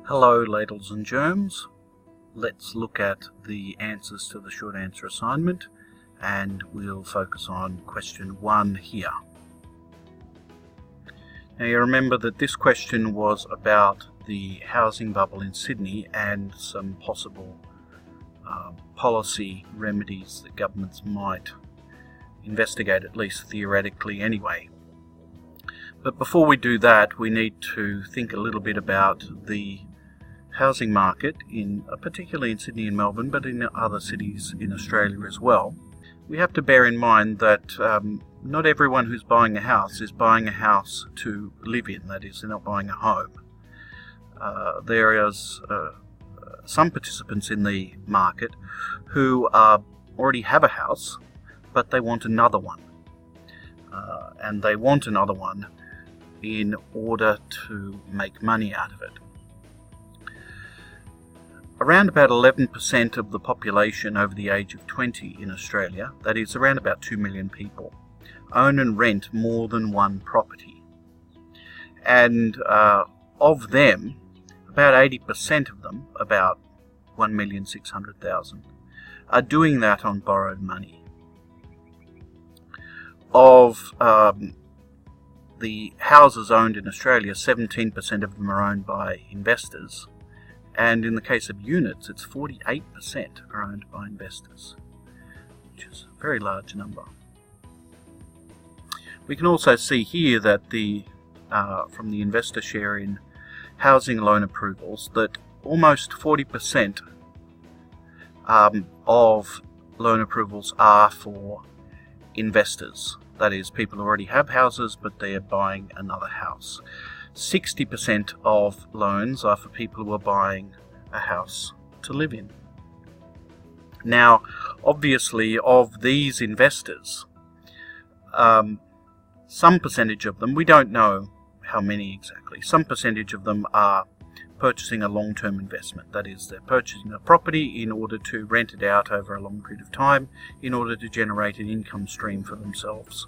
Hello ladles and germs. Let's look at the answers to the short answer assignment, and we'll focus on question 1 here. Now you remember that this question was about the housing bubble in Sydney and some possible policy remedies that governments might investigate, at least theoretically anyway. But before we do that, we need to think a little bit about the housing market, particularly in Sydney and Melbourne, but in other cities in Australia as well. We have to bear in mind that not everyone who's buying a house is buying a house to live in. That is, they're not buying a home. There is some participants in the market who already have a house, but they want another one. And they want another one in order to make money out of it. Around about 11% of the population over the age of 20 in Australia, that is around about 2 million people, own and rent more than one property. And of them, about 80% of them, about 1,600,000, are doing that on borrowed money. Of the houses owned in Australia, 17% of them are owned by investors. And in the case of units, it's 48% are owned by investors, which is a very large number. We can also see here that from the investor share in housing loan approvals, that almost 40% of loan approvals are for investors. That is, people who already have houses, but they are buying another house. 60% of loans are for people who are buying a house to live in. Now, obviously, of these investors, some percentage of them, we don't know how many exactly, some percentage of them are purchasing a long-term investment. That is, they're purchasing a property in order to rent it out over a long period of time in order to generate an income stream for themselves,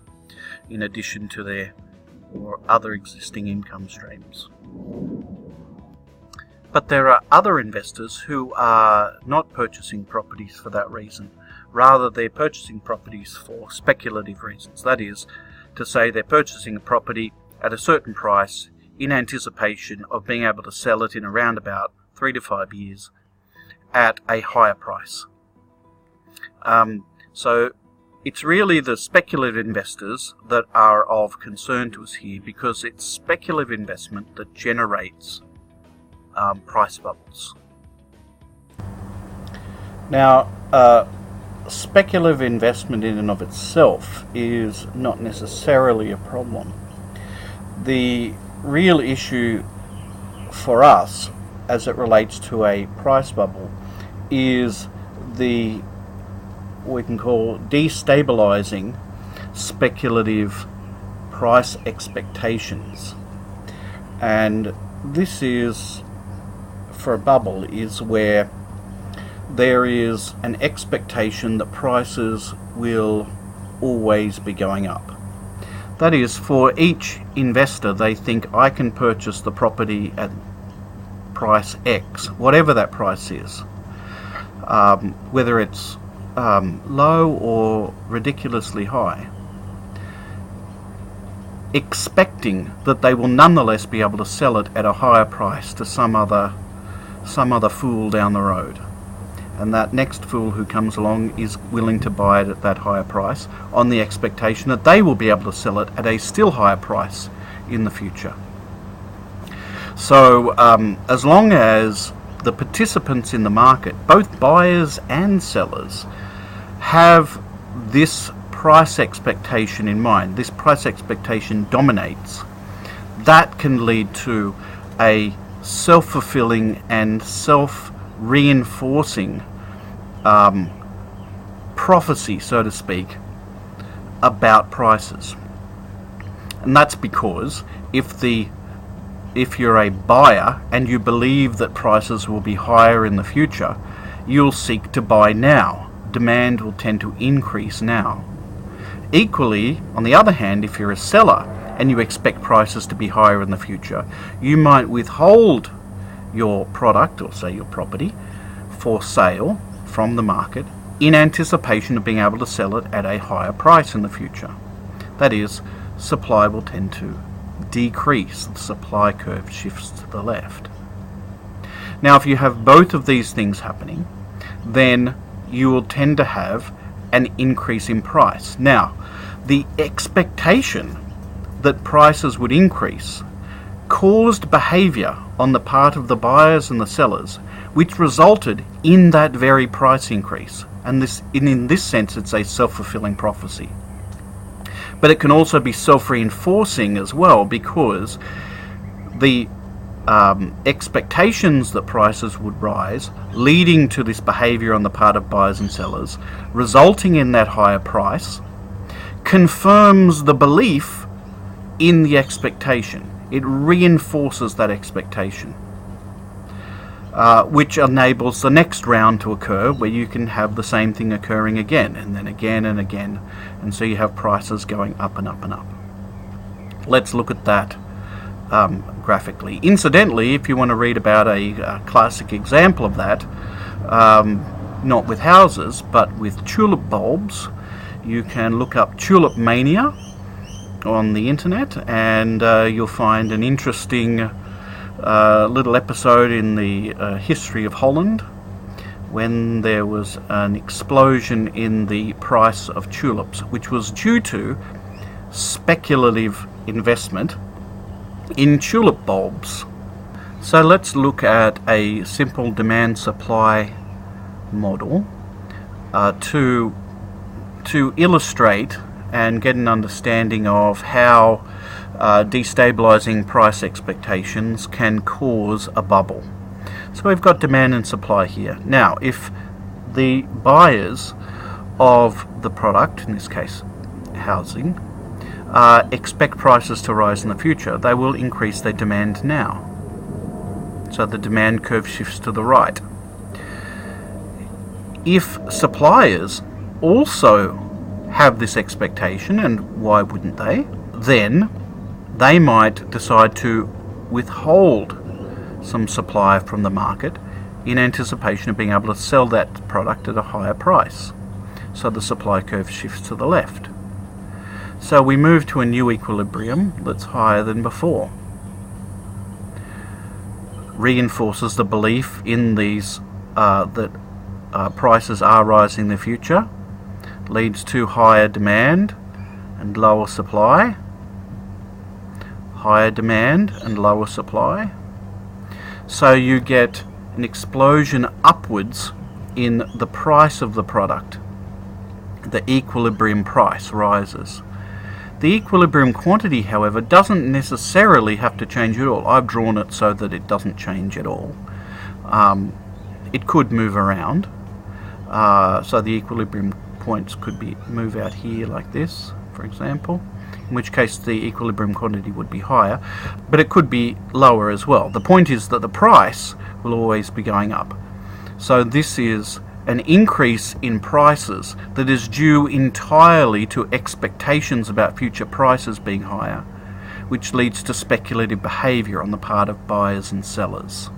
in addition to their or other existing income streams. But there are other investors who are not purchasing properties for that reason. Rather, they're purchasing properties for speculative reasons. That is, to say they're purchasing a property at a certain price in anticipation of being able to sell it in around about 3 to 5 years at a higher price. So it's really the speculative investors that are of concern to us here, because it's speculative investment that generates price bubbles. Now, speculative investment in and of itself is not necessarily a problem. The real issue for us, as it relates to a price bubble, is what we can call destabilizing speculative price expectations. And this is, for a bubble, is where there is an expectation that prices will always be going up. That is, for each investor, they think, I can purchase the property at price X, whatever that price is, whether it's low or ridiculously high, expecting that they will nonetheless be able to sell it at a higher price to some other fool down the road. And that next fool who comes along is willing to buy it at that higher price on the expectation that they will be able to sell it at a still higher price in the future. So as long as the participants in the market, both buyers and sellers, have this price expectation in mind, this price expectation dominates, that can lead to a self-fulfilling and self-reinforcing prophecy, so to speak, about prices. And that's because if you're a buyer and you believe that prices will be higher in the future, you'll seek to buy now. Demand will tend to increase now. Equally, on the other hand, if you're a seller and you expect prices to be higher in the future, you might withhold your product, or say your property, for sale from the market in anticipation of being able to sell it at a higher price in the future. That is, supply will tend to decrease. The supply curve shifts to the left. Now, if you have both of these things happening, then you will tend to have an increase in price. Now, the expectation that prices would increase caused behavior on the part of the buyers and the sellers, which resulted in that very price increase. And in this sense, it's a self-fulfilling prophecy. But it can also be self-reinforcing as well, because the expectations that prices would rise, leading to this behavior on the part of buyers and sellers, resulting in that higher price, confirms the belief in the expectation. It reinforces that expectation, which enables the next round to occur, where you can have the same thing occurring again, and then again and again, and so you have prices going up and up and up. Let's look at that graphically. Incidentally, if you want to read about a classic example of that, not with houses but with tulip bulbs, you can look up Tulip Mania on the internet, and you'll find an interesting little episode in the history of Holland, when there was an explosion in the price of tulips, which was due to speculative investment in tulip bulbs. So let's look at a simple demand-supply model to illustrate and get an understanding of how destabilizing price expectations can cause a bubble. So we've got demand and supply here. Now, if the buyers of the product, in this case housing, expect prices to rise in the future, they will increase their demand now. So the demand curve shifts to the right. If suppliers also have this expectation, and why wouldn't they, then they might decide to withhold some supply from the market in anticipation of being able to sell that product at a higher price. So the supply curve shifts to the left. So we move to a new equilibrium that's higher than before. Reinforces the belief in these that prices are rising in the future, leads to higher demand and lower supply, higher demand and lower supply. So you get an explosion upwards in the price of the product. The equilibrium price rises. The equilibrium quantity, however, doesn't necessarily have to change at all. I've drawn it so that it doesn't change at all. It could move around. So the equilibrium points could move out here like this, for example, in which case the equilibrium quantity would be higher, but it could be lower as well. The point is that the price will always be going up. So this is an increase in prices that is due entirely to expectations about future prices being higher, which leads to speculative behavior on the part of buyers and sellers.